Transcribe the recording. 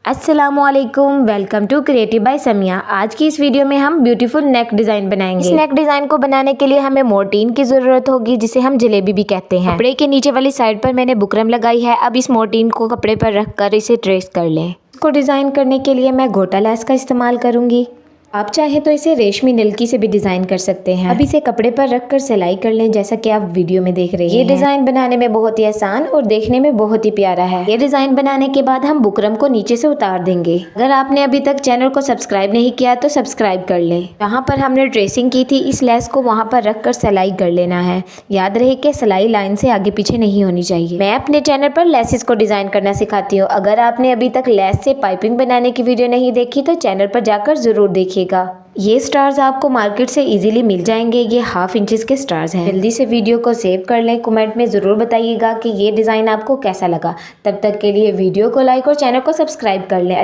अस्सलामुअलैकुम, welcome to creative by Samiya. आज की इस वीडियो में हम ब्यूटीफुल नेक डिज़ाइन बनाएंगे। इस नेक डिज़ाइन को बनाने के लिए हमें मोर्टीन की ज़रूरत होगी, जिसे हम जलेबी भी कहते हैं। कपड़े के नीचे वाली साइड पर मैंने बुकरम लगाई है। अब इस मोर्टीन को कपड़े पर रखकर इसे ट्रेस कर लें। इसको डिज़ाइन करने के लिए मैं गोटा लैस का इस्तेमाल करूँगी। आप चाहे तो इसे रेशमी नलकी से भी डिज़ाइन कर सकते हैं। अब इसे कपड़े पर रखकर सिलाई कर लें, जैसा कि आप वीडियो में देख रहे हैं। ये डिज़ाइन बनाने में बहुत ही आसान और देखने में बहुत ही प्यारा है। ये डिज़ाइन बनाने के बाद हम बुकरम को नीचे से उतार देंगे। अगर आपने अभी तक चैनल को सब्सक्राइब नहीं किया तो सब्सक्राइब कर लें। जहाँ पर हमने ट्रेसिंग की थी, इस लेस को वहाँ पर रखकर सिलाई कर लेना है। याद रहे कि सिलाई लाइन से आगे पीछे नहीं होनी चाहिए। मैं अपने चैनल पर लेसेस को डिज़ाइन करना सिखाती हूँ। अगर आपने अभी तक लेस से पाइपिंग बनाने की वीडियो नहीं देखी तो चैनल पर जाकर ज़रूर देखिए। ये स्टार्स आपको मार्केट से इजीली मिल जाएंगे। ये 1/2 इंच के स्टार्स हैं। जल्दी से वीडियो को सेव कर लें। कमेंट में ज़रूर बताइएगा कि ये डिज़ाइन आपको कैसा लगा। तब तक के लिए वीडियो को लाइक और चैनल को सब्सक्राइब कर लें।